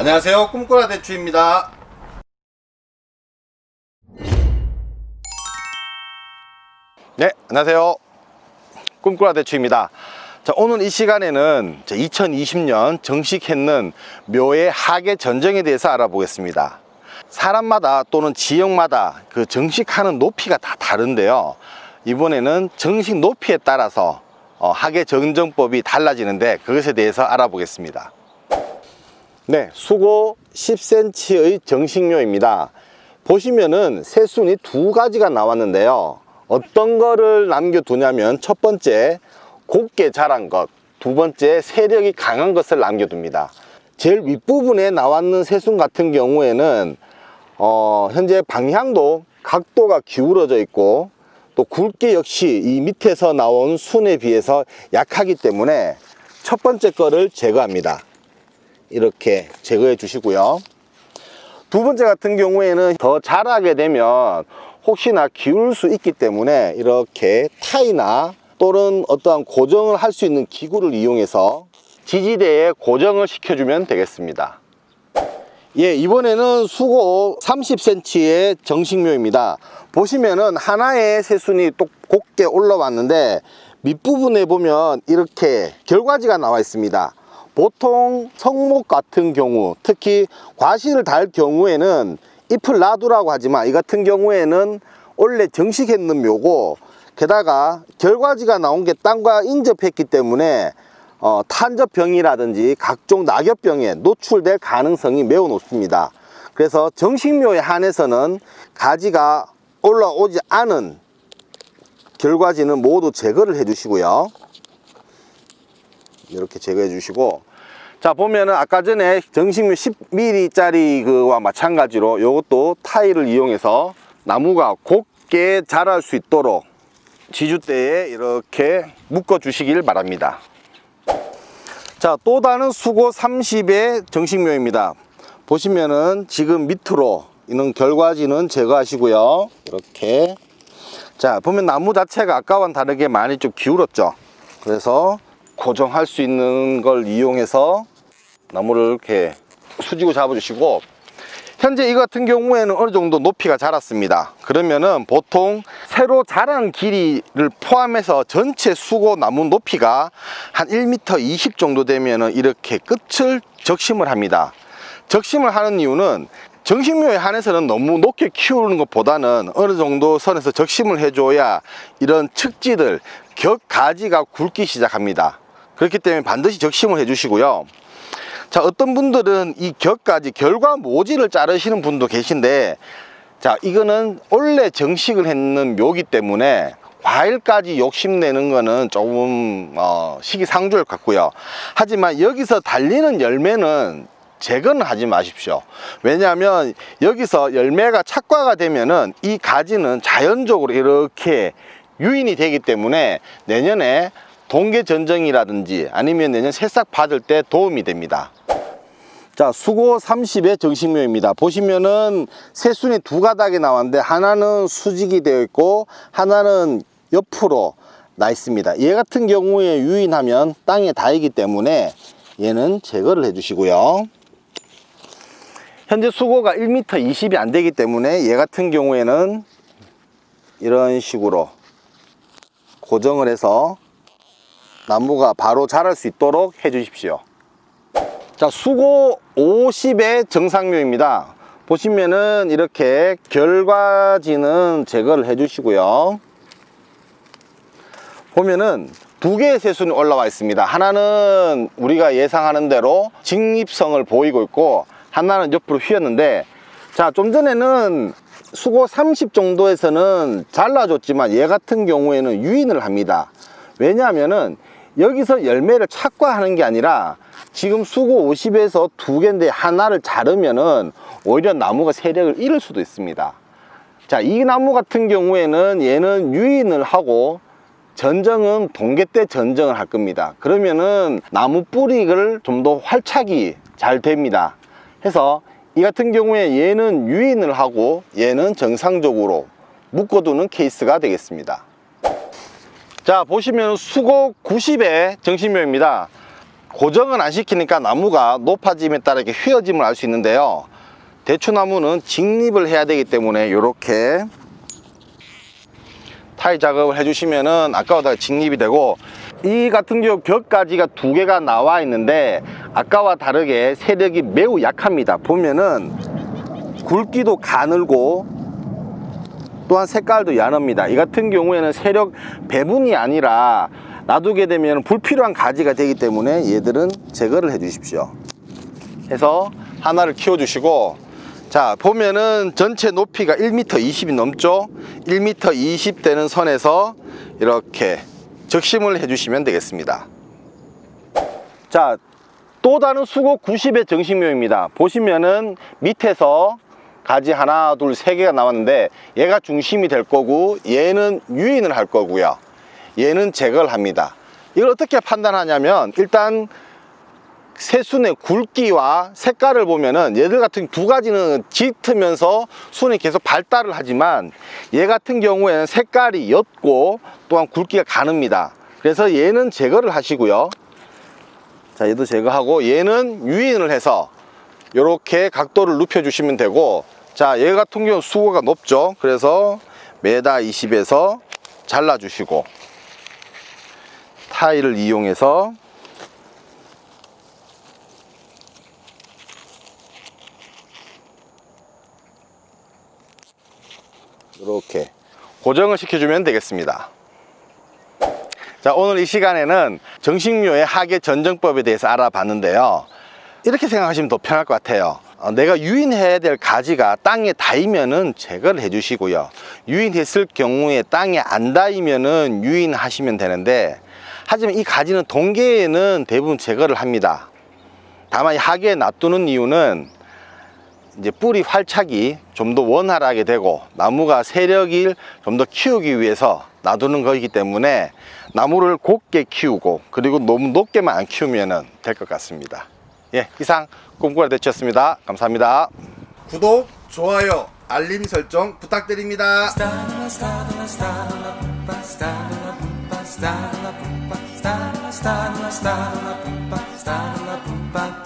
안녕하세요, 꿈꾸라 대추입니다. 네, 안녕하세요. 꿈꾸라 대추입니다. 자, 오늘 이 시간에는 2020년 정식했는 묘의 하계 전정에 대해서 알아보겠습니다. 사람마다 또는 지역마다 그 정식하는 높이가 다 다른데요. 이번에는 정식 높이에 따라서 하계 전정법이 달라지는데 그것에 대해서 알아보겠습니다. 네, 수고 10cm의 정식묘입니다. 보시면은 새순이 두 가지가 나왔는데요. 어떤 거를 남겨두냐면 첫 번째 곱게 자란 것, 두 번째 세력이 강한 것을 남겨둡니다. 제일 윗부분에 나왔는 새순 같은 경우에는 현재 방향도 각도가 기울어져 있고 또 굵기 역시 이 밑에서 나온 순에 비해서 약하기 때문에 첫 번째 거를 제거합니다. 이렇게 제거해 주시고요. 두 번째 같은 경우에는 더 자라게 되면 혹시나 기울 수 있기 때문에 이렇게 타이나 또는 어떠한 고정을 할 수 있는 기구를 이용해서 지지대에 고정을 시켜주면 되겠습니다. 예, 이번에는 수고 30cm의 정식묘입니다. 보시면은 하나의 새순이 또 곱게 올라왔는데 밑부분에 보면 이렇게 결과지가 나와 있습니다. 보통 성목 같은 경우, 특히 과실을 달 경우에는 잎을 놔두라고 하지만 이 같은 경우에는 원래 정식했는 묘고 게다가 결과지가 나온 게 땅과 인접했기 때문에 탄저병이라든지 각종 낙엽병에 노출될 가능성이 매우 높습니다. 그래서 정식묘에 한해서는 가지가 올라오지 않은 결과지는 모두 제거를 해 주시고요. 이렇게 제거해 주시고, 자 보면은 아까 전에 정식묘 10mm 짜리 그와 마찬가지로 이것도 타일을 이용해서 나무가 곱게 자랄 수 있도록 지주대에 이렇게 묶어 주시길 바랍니다. 자, 또 다른 수고 30의 정식묘입니다. 보시면은 지금 밑으로 있는 결과지는 제거하시고요. 이렇게, 자 보면 나무 자체가 아까와는 다르게 많이 좀 기울었죠. 그래서 고정할 수 있는 걸 이용해서 나무를 이렇게 수직으로 잡아 주시고, 현재 이 같은 경우에는 어느 정도 높이가 자랐습니다. 그러면은 보통 새로 자란 길이를 포함해서 전체 수고 나무 높이가 한 1m 20 정도 되면은 이렇게 끝을 적심을 합니다. 적심을 하는 이유는 정식묘에 한해서는 너무 높게 키우는 것보다는 어느 정도 선에서 적심을 해줘야 이런 측지들 격 가지가 굵기 시작합니다. 그렇기 때문에 반드시 적심을 해 주시고요. 자, 어떤 분들은 이 격까지 결과 모지를 자르시는 분도 계신데, 자 이거는 원래 정식을 했는 묘기 때문에 과일까지 욕심내는 거는 조금 시기상조일 것 같고요. 하지만 여기서 달리는 열매는 제거는 하지 마십시오. 왜냐하면 여기서 열매가 착과가 되면은 이 가지는 자연적으로 이렇게 유인이 되기 때문에 내년에 동계 전정이라든지 아니면 내년 새싹 받을 때 도움이 됩니다. 자, 수고 30의 정식묘입니다. 보시면은 새순이 두 가닥이 나왔는데 하나는 수직이 되어 있고 하나는 옆으로 나 있습니다. 얘 같은 경우에 유인하면 땅에 닿이기 때문에 얘는 제거를 해 주시고요. 현재 수고가 1m 20이 안 되기 때문에 얘 같은 경우에는 이런 식으로 고정을 해서 나무가 바로 자랄 수 있도록 해 주십시오. 자, 수고 50의 정상묘입니다. 보시면은 이렇게 결과지는 제거를 해 주시고요. 보면은 두 개의 새순이 올라와 있습니다. 하나는 우리가 예상하는 대로 직립성을 보이고 있고 하나는 옆으로 휘었는데, 자 좀 전에는 수고 30 정도에서는 잘라줬지만 얘 같은 경우에는 유인을 합니다. 왜냐하면은 여기서 열매를 착과하는 게 아니라 지금 수고 50에서 두 개인데 하나를 자르면은 오히려 나무가 세력을 잃을 수도 있습니다. 자, 이 나무 같은 경우에는 얘는 유인을 하고 전정은 동계 때 전정을 할 겁니다. 그러면은 나무 뿌리를 좀 더 활착이 잘 됩니다. 해서 이 같은 경우에 얘는 유인을 하고 얘는 정상적으로 묶어두는 케이스가 되겠습니다. 자, 보시면 수고 90의 정식묘입니다. 고정을 안 시키니까 나무가 높아짐에 따라 이렇게 휘어짐을 알 수 있는데요. 대추나무는 직립을 해야 되기 때문에 이렇게 타일 작업을 해주시면은 아까보다 직립이 되고, 이 같은 경우 벽가지가 두 개가 나와 있는데 아까와 다르게 세력이 매우 약합니다. 보면은 굵기도 가늘고 또한 색깔도 연합니다. 이 같은 경우에는 세력 배분이 아니라 놔두게 되면 불필요한 가지가 되기 때문에 얘들은 제거를 해 주십시오. 해서 하나를 키워 주시고, 자 보면은 전체 높이가 1m 20이 넘죠. 1m 20 되는 선에서 이렇게 적심을 해 주시면 되겠습니다. 자, 또 다른 수고 90의 정식묘입니다. 보시면은 밑에서 가지 하나 둘 세 개가 나왔는데 얘가 중심이 될 거고, 얘는 유인을 할 거고요, 얘는 제거를 합니다. 이걸 어떻게 판단하냐면, 일단 새순의 굵기와 색깔을 보면은 얘들 같은 두 가지는 짙으면서 순이 계속 발달을 하지만, 얘 같은 경우에는 색깔이 옅고 또한 굵기가 가늡니다. 그래서 얘는 제거를 하시고요. 자, 얘도 제거하고 얘는 유인을 해서 이렇게 각도를 눕혀 주시면 되고, 자, 얘 같은 경우 수고가 높죠. 그래서 1m 20에서 잘라 주시고, 타일을 이용해서 이렇게 고정을 시켜주면 되겠습니다. 자, 오늘 이 시간에는 정식묘의 하계 전정법에 대해서 알아봤는데요. 이렇게 생각하시면 더 편할 것 같아요. 내가 유인해야 될 가지가 땅에 닿으면은 제거를 해 주시고요, 유인했을 경우에 땅에 안 닿으면은 유인하시면 되는데, 하지만 이 가지는 동계에는 대부분 제거를 합니다. 다만 이 하계에 놔두는 이유는 이제 뿌리 활착이 좀 더 원활하게 되고 나무가 세력을 좀 더 키우기 위해서 놔두는 거이기 때문에 나무를 곱게 키우고, 그리고 너무 높게만 안 키우면 될 것 같습니다. 예, 이상 꿈꾸라 대추였습니다. 감사합니다. 구독, 좋아요, 알림 설정 부탁드립니다. Sta la pumpa, sta la pumpa, sta la pumpa, sta la pumpa.